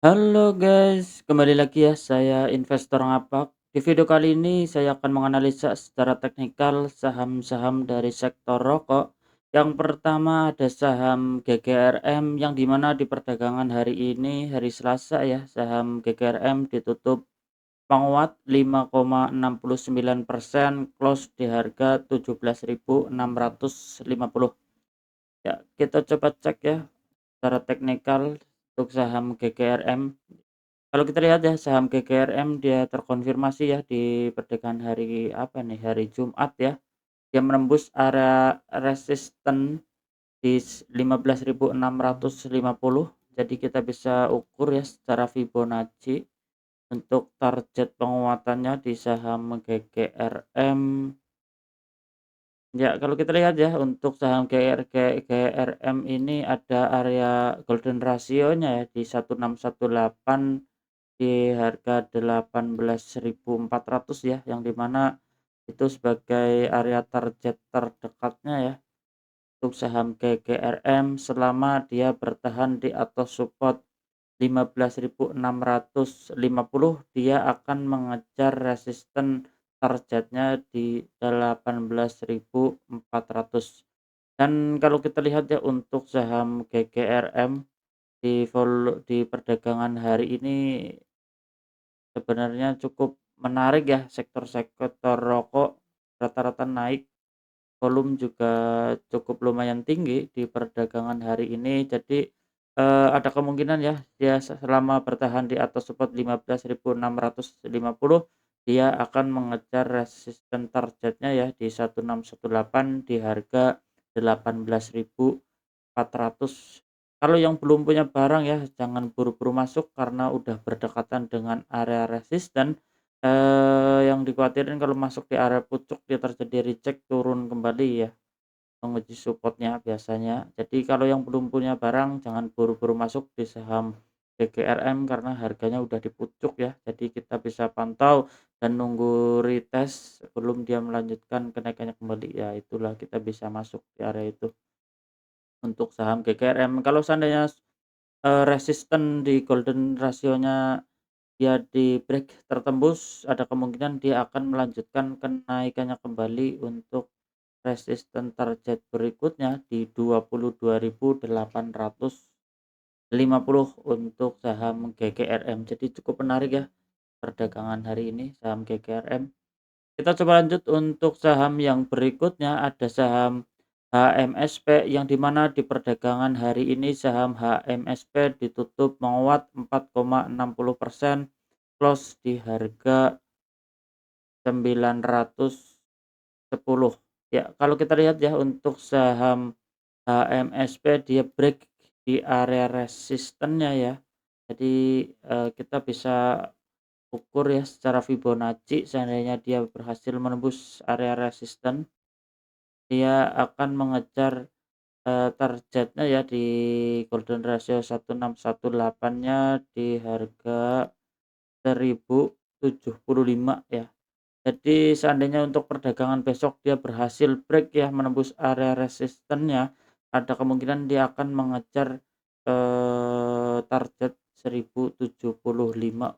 Halo guys, kembali lagi ya saya investor ngapak. Di video kali ini saya akan menganalisa secara teknikal saham-saham dari sektor rokok. Yang pertama ada saham GGRM yang dimana di perdagangan hari ini hari Selasa ya saham GGRM ditutup menguat 5,69%, close di harga 17.650. Ya, kita coba cek ya secara teknikal untuk saham GGRM. Kalau kita lihat ya saham GGRM dia terkonfirmasi ya di perdagangan hari apa nih, hari Jumat ya. Dia menembus area resisten di 15.650. Jadi kita bisa ukur ya secara Fibonacci untuk target penguatannya di saham GGRM. Ya, kalau kita lihat ya untuk saham GRM ini ada area golden ratio-nya ya di 1618 di harga 18.400 ya, yang dimana itu sebagai area target terdekatnya ya untuk saham GGRM selama dia bertahan di atas support 15.650, dia akan mengejar resisten targetnya di 18.400. Dan kalau kita lihat ya untuk saham GGRM di perdagangan hari ini sebenarnya cukup menarik ya, sektor-sektor rokok rata-rata naik, volume juga cukup lumayan tinggi di perdagangan hari ini. Jadi, ada kemungkinan ya dia selama bertahan di atas support 15.650, dia akan mengejar resisten targetnya ya di 1618 di harga 18.400. Kalau yang belum punya barang ya jangan buru-buru masuk karena udah berdekatan dengan area resisten, yang dikhawatirkan kalau masuk di area pucuk dia terjadi reject turun kembali ya, menguji supportnya biasanya. Jadi kalau yang belum punya barang jangan buru-buru masuk di saham GGRM karena harganya udah di pucuk ya. Jadi kita bisa pantau dan nunggu retest sebelum dia melanjutkan kenaikannya kembali, ya itulah kita bisa masuk di area itu untuk saham GGRM. Kalau seandainya resisten di golden ratio-nya dia di-break tertembus, ada kemungkinan dia akan melanjutkan kenaikannya kembali untuk resisten target berikutnya di 22.850 untuk saham GGRM. Jadi cukup menarik ya perdagangan hari ini saham GGRM. Kita coba lanjut untuk saham yang berikutnya, ada saham HMSP yang dimana di perdagangan hari ini saham HMSP ditutup menguat 4,60%, close di harga 910. Ya, kalau kita lihat ya untuk saham HMSP dia break di area resistennya ya. Jadi, kita bisa ukur ya secara Fibonacci seandainya dia berhasil menembus area resisten, dia akan mengejar, targetnya ya di golden ratio 1618-nya di harga 1075 ya. Jadi seandainya untuk perdagangan besok dia berhasil break ya menembus area resistennya, ada kemungkinan dia akan mengejar, target 1075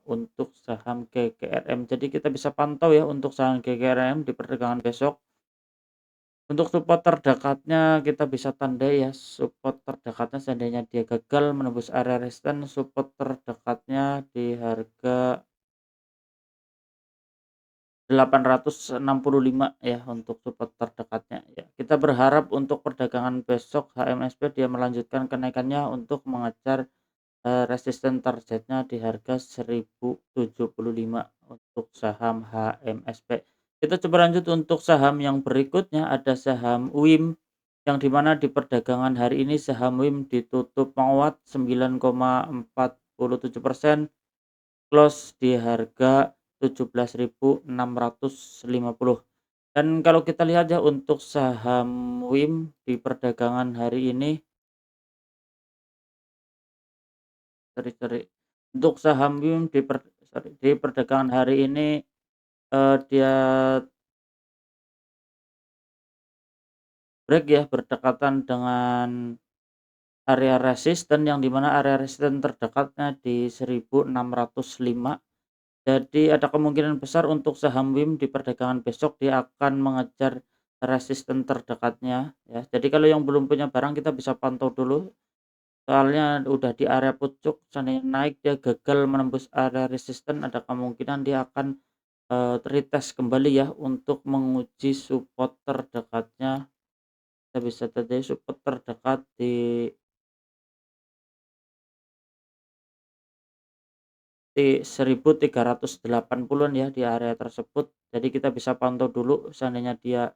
untuk saham GGRM. Jadi kita bisa pantau ya untuk saham GGRM di perdagangan besok. Untuk support terdekatnya kita bisa tandai ya, support terdekatnya seandainya dia gagal menembus area resisten, support terdekatnya di harga 865 ya untuk support terdekatnya ya. Kita berharap untuk perdagangan besok HMSP dia melanjutkan kenaikannya untuk mengejar, resisten targetnya di harga 1075 untuk saham HMSP. Kita coba lanjut untuk saham yang berikutnya, ada saham UIM yang dimana di perdagangan hari ini saham UIM ditutup menguat 9,47%, close di harga 17.650. Dan kalau kita lihat ya untuk saham WIM di perdagangan hari ini, sorry, untuk saham WIM di perdagangan hari ini, dia break ya berdekatan dengan area resisten yang dimana area resisten terdekatnya di 1605. Jadi ada kemungkinan besar untuk saham WIM di perdagangan besok dia akan mengejar resisten terdekatnya ya. Jadi kalau yang belum punya barang kita bisa pantau dulu, soalnya udah di area pucuk, seandainya naik dia gagal menembus area resisten ada kemungkinan dia akan, retest kembali ya untuk menguji support terdekatnya. Bisa terjadi support terdekat di 1380-an ya di area tersebut. Jadi kita bisa pantau dulu seandainya dia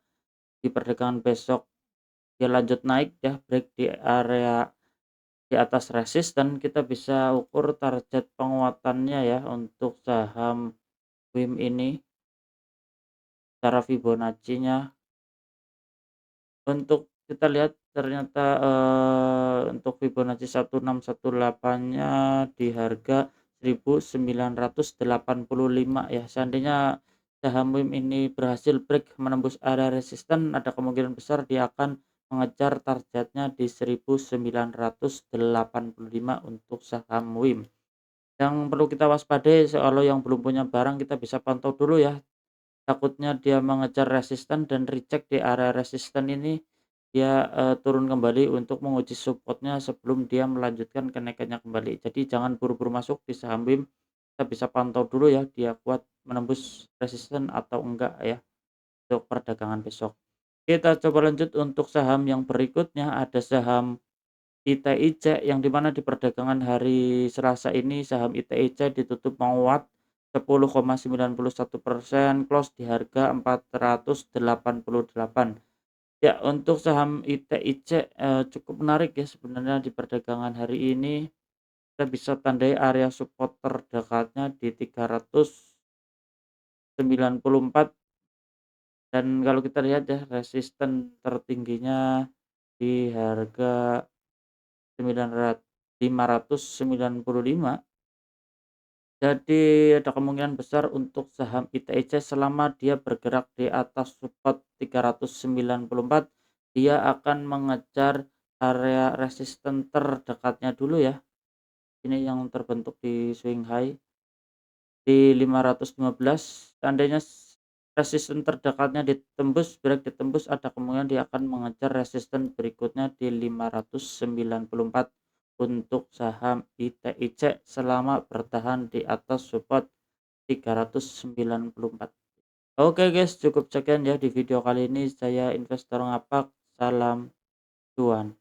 di perdagangan besok dia lanjut naik ya, break di area di atas resisten, kita bisa ukur target penguatannya ya untuk saham WIM ini secara Fibonacci-nya. Untuk kita lihat ternyata, untuk Fibonacci 1618-nya di harga 1985 ya. Seandainya saham WIM ini berhasil break menembus area resisten, ada kemungkinan besar dia akan mengejar targetnya di 1985 untuk saham WIM. Yang perlu kita waspadai kalau yang belum punya barang kita bisa pantau dulu ya. Takutnya dia mengejar resisten dan reject di area resisten ini, dia, turun kembali untuk menguji supportnya sebelum dia melanjutkan kenaikannya kembali. Jadi jangan buru-buru masuk di saham WIM, kita bisa pantau dulu ya dia kuat menembus resisten atau enggak ya untuk perdagangan besok. Kita coba lanjut untuk saham yang berikutnya, ada saham ITIC yang dimana di perdagangan hari Selasa ini saham ITIC ditutup menguat 10,91%, close di harga 488. Ya, untuk saham ITIC, cukup menarik ya sebenarnya di perdagangan hari ini. Kita bisa tandai area support terdekatnya di 394 dan kalau kita lihat ya resisten tertingginya di harga 595. Jadi ada kemungkinan besar untuk saham ITIC selama dia bergerak di atas support 394, dia akan mengejar area resisten terdekatnya dulu ya. Ini yang terbentuk di swing high di 515. Seandainya resisten terdekatnya ditembus, break ditembus, ada kemungkinan dia akan mengejar resisten berikutnya di 594 untuk saham ITIC selama bertahan di atas support 394. Oke guys, cukup sekian ya di video kali ini. Saya investor ngapak, salam cuan.